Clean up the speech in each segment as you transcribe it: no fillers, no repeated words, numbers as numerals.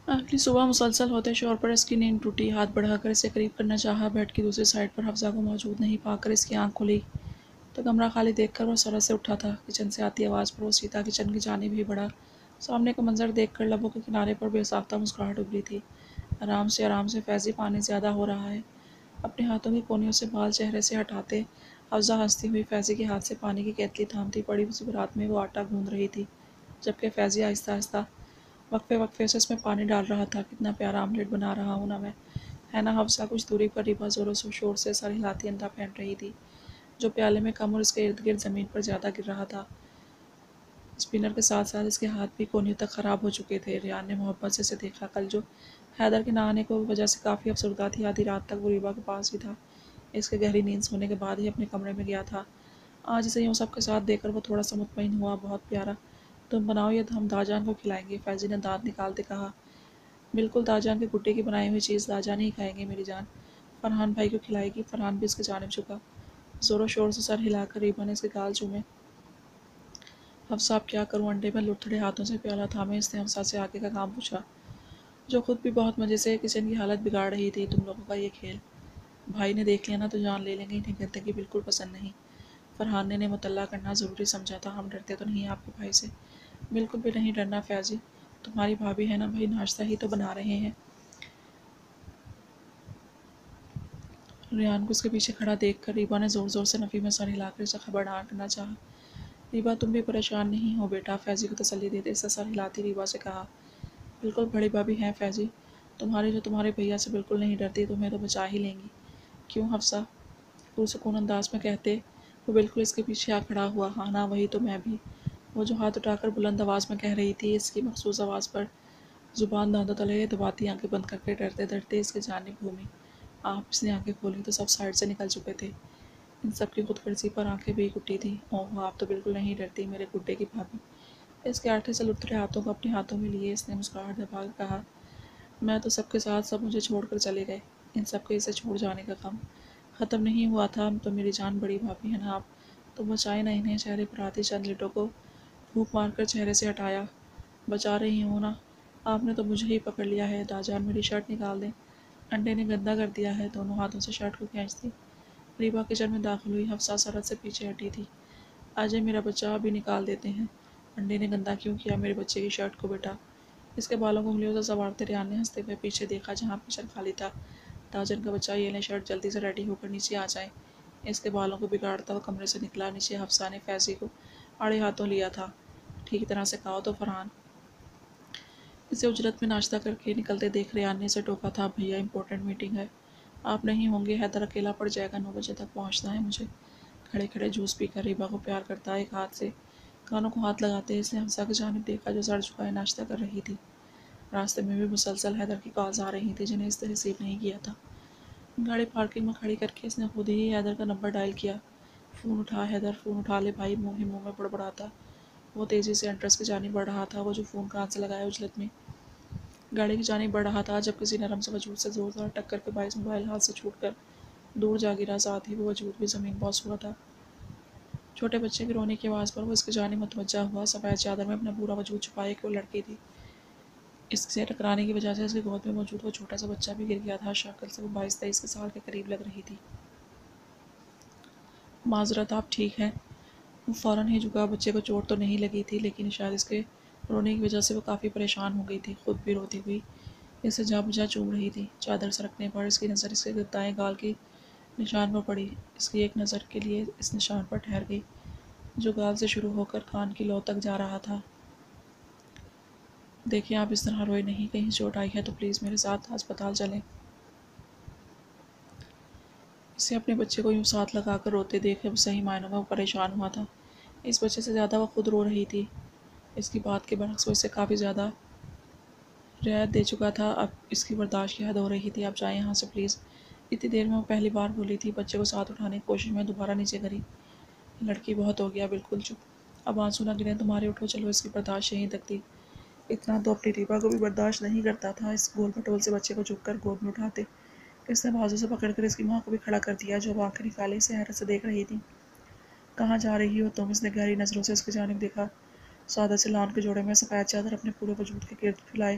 اگلی صبح مسلسل ہوتے شور پر اس کی نیند ٹوٹی، ہاتھ بڑھا کر اسے قریب کرنا چاہا، بیڈ کی دوسری سائڈ پر حفصہ کو موجود نہیں پا کر اس کی آنکھ کھلی تو کمرہ خالی دیکھ کر وہ سرعت سے اٹھا تھا۔ کچن سے آتی آواز پر وہ سیدھا کچن کی جانب ہی بڑھا۔ سامنے کا منظر دیکھ کر لبوں کے کنارے پر بے ساختہ مسکراہٹ ابھری تھی۔ آرام سے فیضی، پانی زیادہ ہو رہا ہے۔ اپنے ہاتھوں کی کونیوں سے بال چہرے سے ہٹاتے حفصہ ہنستی ہوئی فیضی کے ہاتھ سے پانی کی کیتلی تھامتی پڑی زبرات میں وہ آٹا گوندھ رہی تھی، جبکہ فیضی آہستہ آہستہ وقفے وقفے سے اس میں پانی ڈال رہا تھا۔ کتنا پیارا آملیٹ بنا رہا ہوں نا میں، ہے نا حفصہ؟ کچھ دوری پر ریبا زوروں شور سے سر ہلاتی انڈا پھینٹ رہی تھی، جو پیالے میں کم اور اس کے ارد گرد زمین پر زیادہ گر رہا تھا۔ اسپنر کے ساتھ ساتھ اس کے ہاتھ بھی کونیوں تک خراب ہو چکے تھے۔ ریان نے محبت سے اسے دیکھا۔ کل جو حیدر کے نہ آنے کی وجہ سے کافی افسردہ تھی، آدھی رات تک وہ ریبا کے پاس ہی تھا۔ اس کے گہری نیند سونے کے بعد ہی اپنے کمرے میں گیا تھا۔ آج اسے یوں سب کے ساتھ دیکھ کر وہ تھوڑا سا مطمئن ہوا۔ بہت پیارا، تم بناؤ، یہ ہم داجان کو کھلائیں گے، فیضی نے دانت نکالتے کہا۔ بالکل، داجان کے گڈے کی بنائی ہوئی چیز داجان ہی کھائیں گے میری جان۔ فرحان بھائی کو کھلائے گی؟ فرحان بھی اس کی جانب جھکا۔ زور و شور سے سر ہلا کر ریبا نے اس کے گال چومے۔ حفصہ اب کیا کروں؟ انڈے میں لتھڑے ہاتھوں سے پیالہ تھامے اس نے حفصہ سے آگے کا کام پوچھا، جو خود بھی بہت مزے سے کچن کی حالت بگاڑ رہی تھی۔ تم لوگوں کا یہ کھیل بھائی نے دیکھ لیا نا تو جان لے لیں گے، انہیں گندگی بالکل پسند نہیں۔ فرحان نے انہیں مطلع کرنا ضروری سمجھا تھا۔ ہم ڈرتے تو نہیں آپ کے بھائی سے؟ بالکل بھی نہیں ڈرنا فیضی، تمہاری بھابھی ہے نا بھائی، ناشتہ ہی تو بنا رہے ہیں۔ ریان کو اس کے پیچھے کھڑا دیکھ کر ریبا نے زور زور سے نفی میں سر ہلا کر اسے خبردار کرنا چاہا۔ ریبا تم بھی پریشان نہیں ہو بیٹا، فیضی کو تسلی دیتے اسے سر ہلاتی ریبا سے کہا۔ بالکل بڑی بھابھی ہیں فیضی، تمہاری جو تمہارے بھیا سے بالکل نہیں ڈرتی، تمہیں تو بچا ہی لیں گی۔ کیوں حفصہ؟ پرسکون انداز میں کہتے وہ بالکل اس کے پیچھے آ کھڑا ہوا۔ ہاں نا، وہی تو میں بھی، وہ جو ہاتھ اٹھا کر بلند آواز میں کہہ رہی تھی۔ اس کی مخصوص آواز پر زبان دانتوں تلے دباتی آنکھیں بند کر کے ڈرتے ڈرتے اس کی جانب گھومی۔ آپ اس نے آنکھیں کھولی تو سب سائڈ سے نکل چکے تھے۔ ان سب کی خود غرضی پر آنکھیں بھی اٹھی تھیں۔ اوہ، آپ تو بالکل نہیں ڈرتی میرے گڈے کی بھابھی۔ اس کے آٹھے سے لتھڑے ہاتھوں کو اپنے ہاتھوں میں لیے اس نے مسکراہٹ دبا کر کہا، میں تو سب کے ساتھ، سب مجھے چھوڑ کر چلے گئے، ان سب کے اسے چھوڑ جانے کا غم ختم نہیں ہوا تھا۔ تو میری جان بڑی بھابھی ہے نا آپ، تو بچائے نا انہیں۔ چہرے پر آتی چند لٹوں کو پھونک مار کر چہرے سے ہٹایا۔ بچا رہی ہوں نا، آپ نے تو مجھے ہی پکڑ لیا ہے۔ داجان میری شرٹ نکال دیں، انڈے نے گندا کر دیا ہے۔ دونوں ہاتھوں سے شرٹ کو کھینچتی ریبا کچن میں داخل ہوئی۔ حفصہ سرعت سے پیچھے ہٹی تھی۔ آجائے میرا بچہ، ابھی نکال دیتے ہیں۔ انڈے نے گندا کیوں کیا میرے بچے کی شرٹ کو بیٹا؟ اس کے بالوں کو انگلیوں سے سنوارتے ریان نے ہنستے ہوئے پیچھے دیکھا جہاں کچن خالی تھا۔ داجن کا بچہ، یہ لیں شرٹ، جلدی سے ریڈی ہو کر نیچے آ جائیں۔ اس کے بالوں کو بگاڑتا وہ کمرے سے نکلا۔ نیچے حفصہ نے فیضی کو آڑے ہاتھوں لیا تھا۔ ٹھیک طرح سے کھاؤ تو فرحان اسے اجرت میں ناشتہ کر کے نکلتے دیکھ ریان نے اسے ٹوکا تھا، بھیا امپورٹنٹ میٹنگ ہے، آپ نہیں ہوں گے، حیدر اکیلا پڑ جائے گا، 9 بجے تک پہنچنا ہے مجھے۔ کھڑے کھڑے جوس پی کر ریبا کو پیار کرتا ایک ہاتھ سے کانوں کو ہاتھ لگاتے اس نے حفصہ کی جانب دیکھا جو سر جھکائے ناشتہ کر رہی تھی۔ راستے میں بھی مسلسل حیدر کی کالز آ رہی تھیں جنہیں اس نے ریسیو نہیں کیا تھا۔ گاڑی پارکنگ میں کھڑی کر کے اس نے خود ہی حیدر کا نمبر ڈائل کیا۔ فون اٹھا حیدر، فون اٹھا لے بھائی، منہ ہی منہ میں بڑبڑاتا وہ تیزی سے انٹرس کی جانب بڑھ رہا تھا۔ وہ جو فون کان سے لگائے اجلت میں گاڑی کی جانب بڑھ رہا تھا جب کسی نرم سے وجود سے زوردار ٹکر کے باعث موبائل ہاتھ سے چھوٹ کر دور جا گرا، ساتھ ہی وہ وجود بھی زمین بوس ہوا تھا۔ چھوٹے بچے کی رونے کی آواز پر وہ اس کی جانب متوجہ ہوا، سفید چادر میں اپنا پورا وجود چھپائے کہ وہ لڑکی تھی۔ اس سے ٹکرانے کی وجہ سے اس کی گود میں موجود وہ چھوٹا سا بچہ بھی گر گیا تھا۔ شکل سے وہ 22-23 سال کے قریب لگ رہی تھی۔ معذرت، آپ ٹھیک ہیں؟ وہ فوراً ہی جھکا۔ بچے کو چوٹ تو نہیں لگی تھی، لیکن شاید اس کے رونے کی وجہ سے وہ کافی پریشان ہو گئی تھی۔ خود بھی روتی ہوئی اسے جا بجا چوم رہی تھی۔ چادر سرکنے پر اس کی نظر اس کے دائیں گال کی نشان پر پڑی۔ اس کی ایک نظر کے لیے اس نشان پر ٹھہر گئی جو گال سے شروع ہو کر کان کی لو تک جا رہا تھا۔ دیکھیں، آپ اس طرح روئے نہیں، کہیں چوٹ آئی ہے تو پلیز میرے ساتھ ہسپتال چلیں۔ اسے اپنے بچے کو یوں ساتھ لگا کر روتے دیکھ اب صحیح معنوں میں وہ پریشان ہوا تھا۔ اس بچے سے زیادہ وہ خود رو رہی تھی۔ اس کی بات کے برعکس وہ اس سے کافی زیادہ رعایت دے چکا تھا، اب اس کی برداشت کی حد ہو رہی تھی۔ آپ جائیں یہاں سے پلیز۔ اتنی دیر میں وہ پہلی بار بولی تھی۔ بچے کو ساتھ اٹھانے کی کوشش میں دوبارہ نیچے گری۔ لڑکی، بہت ہو گیا، بالکل چپ، اب آنسو نہ گریں تمہارے، اٹھو چلو، اس کی برداشت یہیں تک تھی۔ اتنا تو اپنی ریبا کو بھی برداشت نہیں کرتا تھا۔ اس گول پٹول سے بچے کو جھک کر گود میں اٹھاتے اس نے بازو سے پکڑ کر اس کی ماں کو بھی کھڑا کر دیا جو اب آنکھیں نکالے اسے حیرت سے دیکھ رہی تھی۔ کہاں جا رہی ہو تم؟ اس نے گہری نظروں سے اس کی جانب دیکھا۔ سادہ سے لان کے جوڑے میں سفید چادر اپنے پورے وجود کے گرد پھیلائے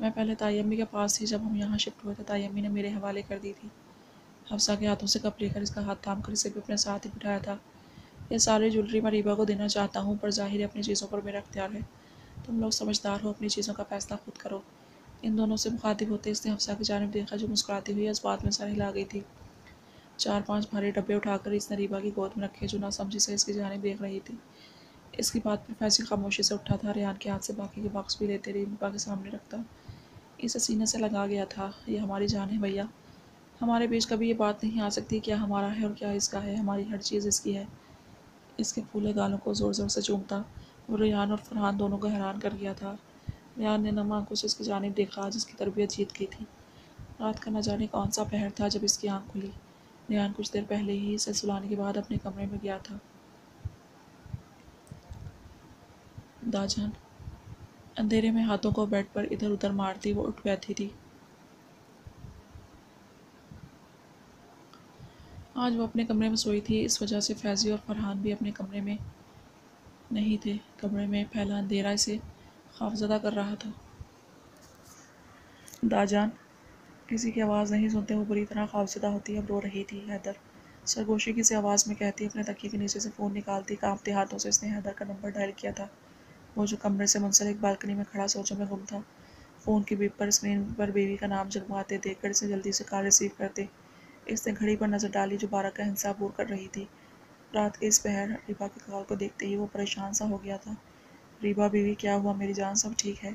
میں پہلے تائی امی کے پاس تھی، جب ہم یہاں شفٹ ہوئے تھے تائی امی نے میرے حوالے کر دی تھی۔ حفصہ کے ہاتھوں سے کپ لے کر اس کا ہاتھ تھام کر اسے بھی اپنے ساتھ ہی بٹھایا تھا۔ یہ ساری جولری میں ریبا کو دینا چاہتا ہوں، پر ظاہر ہے اپنی چیزوں پر میرا اختیار ہے۔ تم لوگ سمجھدار ہو، اپنی چیزوں کا فیصلہ خود کرو۔ ان دونوں سے مخاطب ہوتے اس نے حفصہ کی جانب دیکھا جو مسکراتی ہوئی اس بات میں سر ہلا گئی تھی۔ 4-5 بھاری ڈبے اٹھا کر اس نے ریبا کی گود میں رکھے جو نہ سمجھی سے اس کی جانب دیکھ رہی تھی۔ اس کی بات پر فیضی خاموشی سے اٹھا تھا، ریان کے ہاتھ سے باقی کے باکس بھی لیتے ریبا کے سامنے رکھتا۔ اسے سینے سے لگا گیا تھا، یہ ہماری جان ہے بھیا، ہمارے بیچ کبھی یہ بات نہیں آ سکتی کیا ہمارا ہے اور کیا اس کا ہے، ہماری ہر چیز اس کی ہے۔ اس کے پھولے گالوں کو زور زور سے چومتا وہ ریان اور فرحان دونوں کو حیران کر گیا تھا۔ ریان نے نم آنکھوں سے اس کی جانب دیکھا جس کی تربیت جیت گئی تھی۔ رات کا نہ جانے کون سا پہر تھا جب اس کی آنکھ کھلی۔ ریان کچھ دیر پہلے ہی اسے سلانے کے بعد اپنے کمرے میں گیا تھا۔ داجان اندھیرے میں ہاتھوں کو بیڈ پر ادھر ادھر مارتی وہ اٹھ بیٹھی تھی۔ آج وہ اپنے کمرے میں سوئی تھی، اس وجہ سے فیضی اور فرحان بھی اپنے کمرے میں نہیں تھے۔ کمرے میں پھیلا اندھیرا اسے خوفزدہ کر رہا تھا۔ داجان کسی کی آواز نہیں سنتے وہ بری طرح خوفزدہ ہوتی اب رو رہی تھی۔ حیدر سرگوشی کی سی آواز میں کہتی اپنے تکیے کے نیچے سے فون نکالتی۔ کانپتے ہاتھوں سے اس نے حیدر کا نمبر ڈائل کیا تھا، وہ جو کمرے سے منسلک بالکنی میں کھڑا سوچوں میں گم تھا۔ فون کی بیپ پر اسکرین پر بیوی کا نام جگمگاتے دیکھ کر اسے جلدی سے کال ریسیو کرتے اس نے گھڑی پر نظر ڈالی جو 12 کا ہندسہ عبور کر رہی تھی۔ رات کے اس پہر ریبا کے کال کو دیکھتے ہی وہ پریشان سا ہو گیا تھا۔ ریبا بیوی کیا ہوا میری جان، سب ٹھیک ہے؟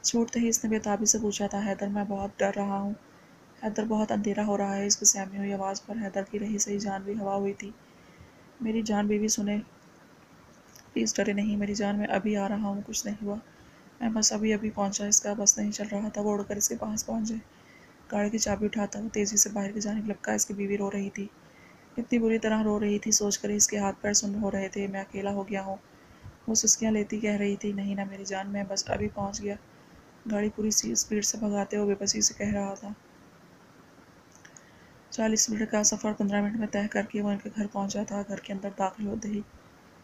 چھوٹتے ہی اس نے بے تابی سے پوچھا تھا۔ حیدر میں بہت ڈر رہا ہوں حیدر، بہت اندھیرا ہو رہا ہے۔ اس کی سہمی ہوئی آواز پر حیدر کی رہی سہی جان بھی ہوا ہوئی تھی۔ میری جان بیوی سنیں پلیز، ڈرے نہیں میری جان، میں ابھی آ رہا ہوں، کچھ نہیں ہوا، میں بس ابھی پہنچا۔ اس کا بس نہیں چل رہا تھا وہ اڑ کر اس کے پاس پہنچ جائے۔ گاڑی کی چابی اٹھاتا وہ تیزی سے باہر کی جانب لپکا۔ اس کی بیوی رو رہی تھی، اتنی بری طرح رو رہی تھی سوچ کر ہی اس کے ہاتھ پیر سن ہو رہے تھے۔ میں اکیلا ہو گیا ہوں، وہ سسکیاں لیتی کہہ رہی تھی۔ نہیں نا میری جان، میں بس ابھی پہنچ گیا، گاڑی پوری اسپیڈ سے بھگاتے وہ بے بسی سے کہہ رہا تھا۔ 40 منٹ کا سفر 15 منٹ میں طے کر کے وہ ان کے گھر پہنچا تھا۔ گھر کے اندر داخل ہوتے ہی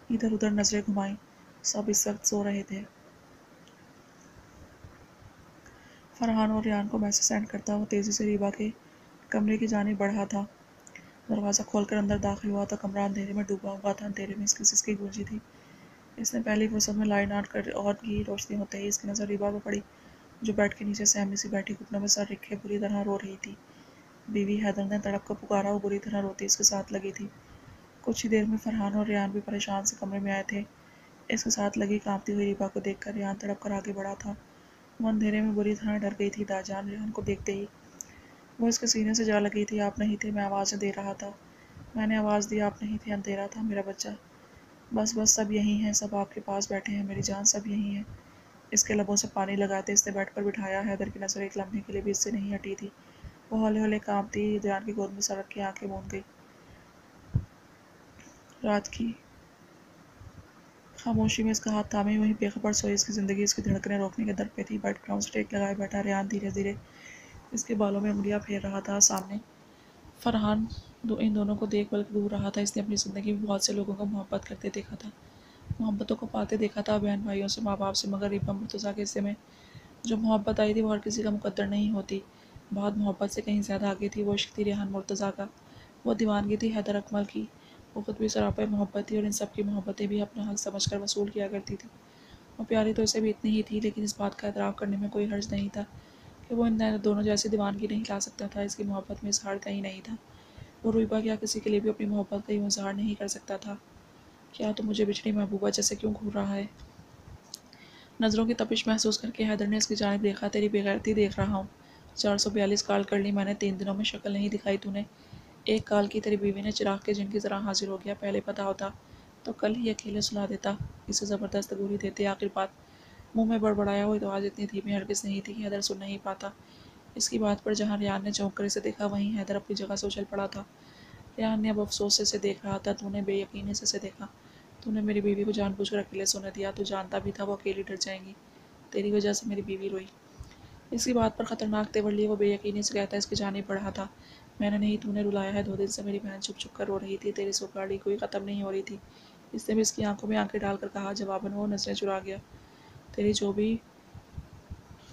ادھر ادھر نظریں گھمائیں، سب اس وقت سو رہے تھے۔ فرحان اور ریان کو میسج سینڈ کرتا وہ تیزی سے ریبا کے کمرے کی جانب بڑھا تھا۔ دروازہ کھول کر اندر داخل ہوا تو کمرہ اندھیرے میں ڈوبا ہوا تھا۔ اندھیرے میں اس کی سسکی گونجی تھی۔ اس نے پہلی فرصت میں لائٹ آن کی۔ روشنی ہوتے ہی اس کی نظر ریبا پہ پڑی جو بیڈ کے نیچے سہمی سی بیٹھی گھٹنوں میں سر رکھے بری طرح رو رہی تھی۔ بیوی حیدر نے تڑپ کر پکارا، وہ بری طرح روتی اس کے ساتھ لگی تھی۔ کچھ ہی دیر میں فرحان اور ریان بھی پریشان سے کمرے میں آئے تھے۔ اس کے ساتھ لگی کانپتی ہوئی ریبا کو دیکھ کر ریان تڑپ کر آگے بڑھا تھا۔ وہ اندھیرے میں بری طرح ڈر گئی تھی۔ داجان ریان کو دیکھتے ہی وہ اس کے سینے سے جا لگی تھی۔ آپ نہیں تھے، میں آوازیں دے رہا تھا، میں نے آواز دی، آپ نہیں تھے، اندھیرا تھا میرا بچہ، بس سب یہی ہیں، سب آپ کے پاس بیٹھے ہیں میری جان، سب یہی ہیں۔ اس کے لبوں سے پانی لگاتے اس نے بیڈ پر بٹھایا۔ حیدر کی نظر ایک لمحے کے لیے بھی اس سے نہیں ہٹی تھی۔ وہ ہولے ہولے کانپتی ریان کی گود میں سر رکھ کے آنکھیں موند گئی۔ رات کی خاموشی میں اس کا ہاتھ تھامے وہیں بے خبر سوئی اس کی زندگی اس کی دھڑکنیں روکنے کے در پہ تھی۔ بیڈ گراؤنڈ سے ٹیک لگائے بیٹھا ریان دھیرے دھیرے اس کے بالوں میں انگلیاں پھیر رہا تھا۔ سامنے فرحان ان دونوں کو دیکھ بلکہ گھور رہا تھا۔ اس نے اپنی زندگی میں بہت سے لوگوں کو محبت کرتے دیکھا تھا، محبتوں کو پاتے دیکھا تھا، بہن بھائیوں سے، ماں باپ سے، مگر ریبا مرتضیٰ کے حصے میں جو محبت آئی تھی وہ ہر کسی کا مقدر نہیں ہوتی، بہت محبت سے کہیں زیادہ آگے تھی۔ وہ عشق تھی ریحان مرتضیٰ کا، وہ دیوانگی تھی حیدر اکمل کی، وہ خود بھی سراپا محبت تھی اور ان سب کی محبتیں بھی اپنا حق سمجھ کر وصول کیا کرتی تھی۔ وہ پیاری تو اسے بھی اتنی ہی تھی، لیکن اس بات کا اعتراف کرنے میں کوئی حرج نہیں تھا کہ وہ ان دونوں جیسی دیوانگی نہیں لا سکتا تھا۔ اس کی محبت میں اظہار کہیں نہیں تھا، وہ ریبا کیا کسی کے لیے بھی اپنی محبت کا یوں اظہار نہیں کر سکتا تھا۔ کیا تو مجھے بچھڑی محبوبہ جیسے کیوں گھور رہا ہے؟ نظروں کی تپش محسوس کر کے حیدر نے اس کی جانب دیکھا۔ تیری بے غیرتی دیکھ رہا ہوں، 442 کال کر لی میں نے 3 دنوں میں، شکل نہیں دکھائی تو نے، ایک کال کی تیری بیوی نے، چراغ کے جن کی طرح حاضر ہو گیا، پہلے پتہ ہوتا تو کل ہی اکیلے سلا دیتا، اسے زبردست گولی دیتے۔ آخر بات منہ میں بڑبڑایا ہوئی تو آج اتنی دھیمی ہرگز نہیں تھی کہ حیدر سن نہیں پاتا۔ اس کی بات پر جہاں ریان نے چونک کر اسے دیکھا وہیں حیدر اپنی جگہ سے اچھل پڑا تھا۔ ریان نے اب افسوس سے اسے دیکھ رہا تھا۔ تو نے بے یقینی سے اسے دیکھا، تو نے میری بیوی کو جان بوجھ کر اکیلے سونے دیا، تو جانتا بھی تھا وہ اکیلی ڈر جائیں گی، تیری وجہ سے میری بیوی روئی۔ اس کی بات پر خطرناک تیور لیے وہ بے یقینی سے کہتا اس کی جانب بڑھا تھا۔ میں نے نہیں، تو نے رلایا ہے، 2 دن سے میری بہن چھپ چھپ کر رو رہی تھی، تیری سوگاڑی کوئی ختم نہیں ہو رہی تھی۔ اس نے بھی اس کی آنکھوں میں آنکھیں ڈال کر کہا۔ جواباً وہ نظریں چرا گیا۔ تیری جو بھی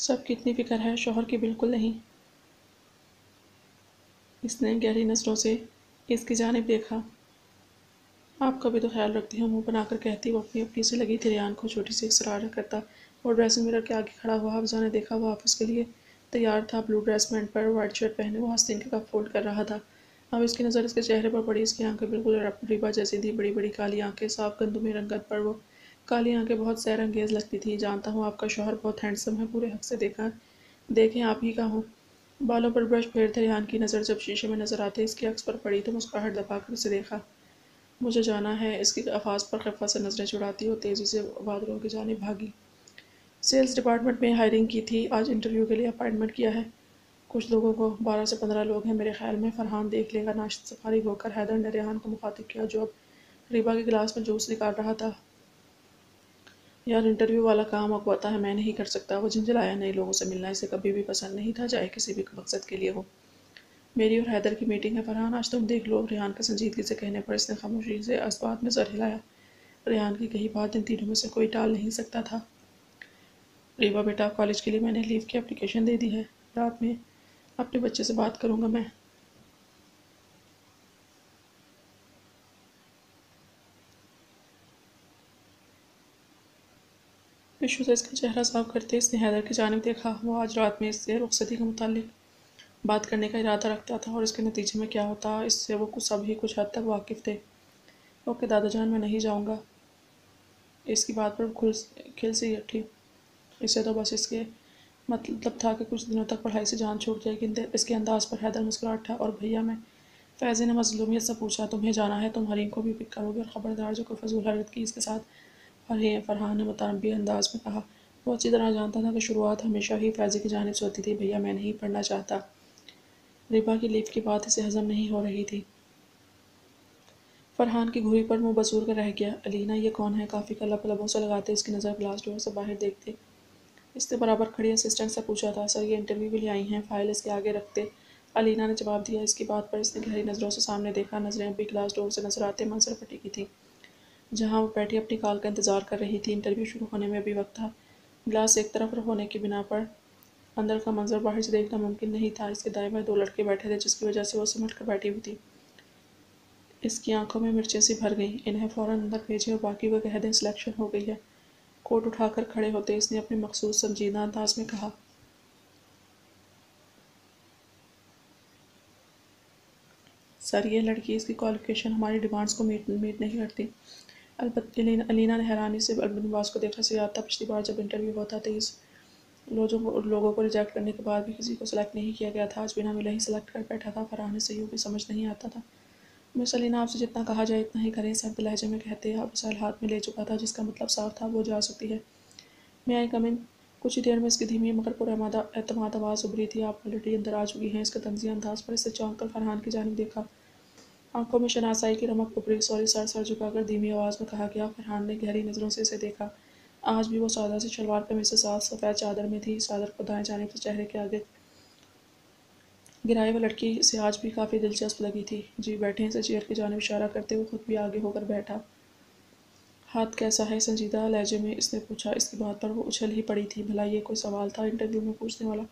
سب کی اتنی فکر ہے، شوہر کی بالکل نہیں۔ اس نے گہری نظروں سے اس کی جانب دیکھا۔ آپ کا بھی تو خیال رکھتی ہوں، منہ بنا کر کہتی۔ وہ اپنی اپنی سے لگی تھی، ریان کو چھوٹی سی ایک شرارت کرتا۔ وہ ڈریسنگ مرر کے آگے کھڑا ہوا۔ حفصہ نے دیکھا وہ آفس کے لیے تیار تھا، بلو ڈریس پینٹ پر وائٹ شرٹ پہنے وہ آستین کے کف فولڈ کر رہا تھا۔ اب اس کی نظر اس کے چہرے پر پڑی۔ اس کی آنکھیں بالکل ریبا جیسی تھی، بڑی بڑی کالی آنکھیں، صاف گندمی رنگت پر وہ کالی آنکھیں بہت سحر انگیز لگتی تھی۔ جانتا ہوں آپ کا شوہر بہت ہینڈسم ہے، پورے حق سے دیکھیں آپ ہی کا ہوں۔ بالوں پر برش پھیرتے ریحان کی نظر جب شیشے میں نظر آتے اس کی عکس پر پڑی تو مسکراہٹ دبا کر اسے دیکھا۔ مجھے جانا ہے، اس کی الفاظ پر خفت سے نظریں چڑھاتی وہ تیزی سے بادلوں کی جانب بھاگی۔ سیلز ڈپارٹمنٹ میں ہائرنگ کی تھی، آج انٹرویو کے لیے اپائنٹمنٹ کیا ہے کچھ لوگوں کو، 12 سے 15 لوگ ہیں میرے خیال میں، فرحان دیکھ لے گا۔ ناشتے سے فارغ ہو کر حیدر نے ریحان کو مخاطب کیا جو اب ریبا کے گلاس میں جوس نکال رہا تھا۔ یار انٹرویو والا کام آپ کو پتہ ہے میں نہیں کر سکتا۔ وہ جھنجھلایا، نئے لوگوں سے ملنا اسے کبھی بھی پسند نہیں تھا، چاہے کسی بھی مقصد کے لیے ہو۔ میری اور حیدر کی میٹنگ ہے فرحان، آج تم دیکھ لو۔ ریحان کے سنجیدگی سے کہنے پر اس نے خاموشی سے اس بات میں سر ہلایا۔ ریحان کی کہی بات ان تینوں میں سے کوئی ٹال نہیں سکتا تھا۔ ریبا بیٹا، کالج کے لیے میں نے لیو کی اپلیکیشن دے دی ہے، رات میں اپنے بچے سے بات کروں گا میں۔ پشو سے اس کا چہرہ صاف کرتے اس نے حیدر کی جانب دیکھا۔ وہ آج رات میں اس سے رخصتی کے متعلق بات کرنے کا ارادہ رکھتا تھا اور اس کے نتیجے میں کیا ہوتا اس سے وہ سب ہی کچھ حد تک واقف تھے۔ اوکے دادا جان، میں نہیں جاؤں گا۔ اس کی بات پر کھل سی اٹھی۔ اسے تو بس اس کے مطلب تھا کہ کچھ دنوں تک پڑھائی سے جان چھوٹ جائے گی۔ اس کے انداز پر حیدر مسکرا اٹھا۔ اور بھیا میں، فیضی نے مظلومیت سے پوچھا، تمہیں جانا ہے؟ تم حریم کو بھی پک کرو گے؟ اور خبردار جو کوئی فضول حرکت کی اس کے ساتھ۔ فرحان نے متنبی انداز میں کہا۔ وہ اچھی طرح جانتا تھا کہ شروعات ہمیشہ ہی فیضی کی جانب سے ہوتی تھی۔ بھیا میں نہیں پڑھنا چاہتا۔ ریبا کی لیو کی بات اسے ہضم نہیں ہو رہی تھی۔ فرحان کی گھوری پر منہ بسور کر رہ گیا۔ الینا یہ کون ہے؟ کافی کا لب لبوں سے لگاتے اس کی نظر گلاس ڈور سے باہر دیکھتے اس نے برابر کھڑی اسسٹنٹ سے پوچھا تھا۔ سر یہ انٹرویو کے لیے آئی ہیں، فائل اس کے آگے رکھتے الینا نے جواب دیا۔ اس کی بات پر اس نے گہری نظروں سے سامنے دیکھا، نظریں اب بھی گلاس ڈور سے نظر آتے منظر پٹی کی تھیں جہاں وہ بیٹھی اپنی کال کا انتظار کر رہی تھی۔ انٹرویو شروع ہونے میں ابھی وقت تھا۔ گلاس ایک طرف ہونے کی بنا پر اندر کا منظر باہر سے دیکھنا ممکن نہیں تھا۔ اس کے دائیں بائیں 2 لڑکے بیٹھے تھے جس کی وجہ سے وہ سمٹ کر بیٹھی ہوئی تھی۔ اس کی آنکھوں میں مرچیں سی بھر گئیں۔ انہیں فوراً اندر بھیجیں اور باقی کو کہہ دیں سلیکشن ہو گئی ہے۔ کوٹ اٹھا کر کھڑے ہوتے اس نے اپنے مخصوص سنجیدہ انداز میں کہا۔ سر یہ لڑکی، اس کی کوالیفیکیشن ہماری ڈیمانڈز کو میٹ نہیں کرتی۔ البتہ الینا نے حیرانی سے البنواس کو دیکھا۔ سے یاد تھا پچھلی بار جب انٹرویو ہوتا 23 لوگوں کو ریجیکٹ کرنے کے بعد بھی کسی کو سلیکٹ نہیں کیا گیا تھا۔ آج بنا ملے ہی سلیکٹ کر بیٹھا تھا۔ فرحان سے یوں بھی سمجھ نہیں آتا تھا۔ مس الینا آپ سے جتنا کہا جائے اتنا ہی کریں، سرد لہجے میں کہتے۔ اب وسائل ہاتھ میں لے چکا تھا جس کا مطلب صاف تھا، وہ جا سکتی ہے۔ میں آئی کم ان؟ کچھ ہی دیر میں اس کی دھیمی مگر پراعتماد آواز ابھری تھی۔ آپ آلریڈی اندر آ چکی ہیں۔ اس کا طنزیہ انداز پر اس سے چونک کر فرحان کی جانب دیکھا۔ آنکھوں میں شناسائی کی رمق ابھری۔ سوری سر، سر جھکا کر دھیمی آواز میں کہا گیا۔ فرحان نے گہری نظروں سے اسے دیکھا۔ آج بھی وہ سادہ سی شلوار قمیض سے ساتھ سفید چادر میں تھی۔ چادر کو دائیں جانب سے چہرے کے آگے گرائے وہ لڑکی اسے آج بھی کافی دلچسپ لگی تھی۔ جی بیٹھیں، اسے چیئر کی جانب اشارہ کرتے وہ خود بھی آگے ہو کر بیٹھا۔ ہاتھ کیسا ہے؟ سنجیدہ لہجے میں اس نے پوچھا۔ اس کی بات پر وہ اچھل ہی پڑی تھی۔ بھلا یہ کوئی سوال تھا انٹرویو میں پوچھنے والا؟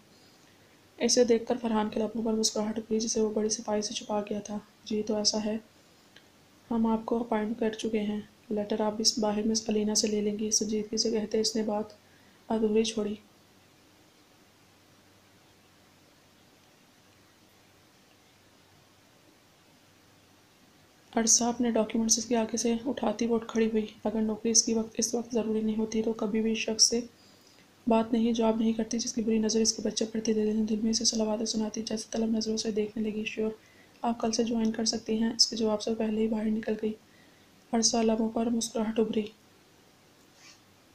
اسے دیکھ کر فرحان کے لبوں پر مسکراہٹ ابھری جسے وہ بڑی صفائی سے چھپا گیا تھا۔ جی تو ایسا ہے، ہم آپ کو اپائنٹ کر چکے ہیں۔ لیٹر آپ اس باہر مس الینا سے لے لیں گی، سنجیدگی سے کہتے اس نے بات ادھوری چھوڑی۔ عرصہ اپنے ڈاکیومنٹس اس کے آگے سے اٹھاتی وہ اٹھ کھڑی ہوئی۔ اگر نوکری اس وقت ضروری نہیں ہوتی تو کبھی بھی اس شخص سے بات نہیں جواب نہیں کرتی جس کی بری نظر اس کے بچے پڑتی دل میں اسے صلواتیں سناتی جیسے طلب نظروں سے دیکھنے لگی۔ شیور، آپ کل سے جوائن کر سکتی ہیں۔ اس کے جواب سے پہلے ہی باہر نکل گئی۔ عرصہ لبوں پر مسکراہٹ ابھری۔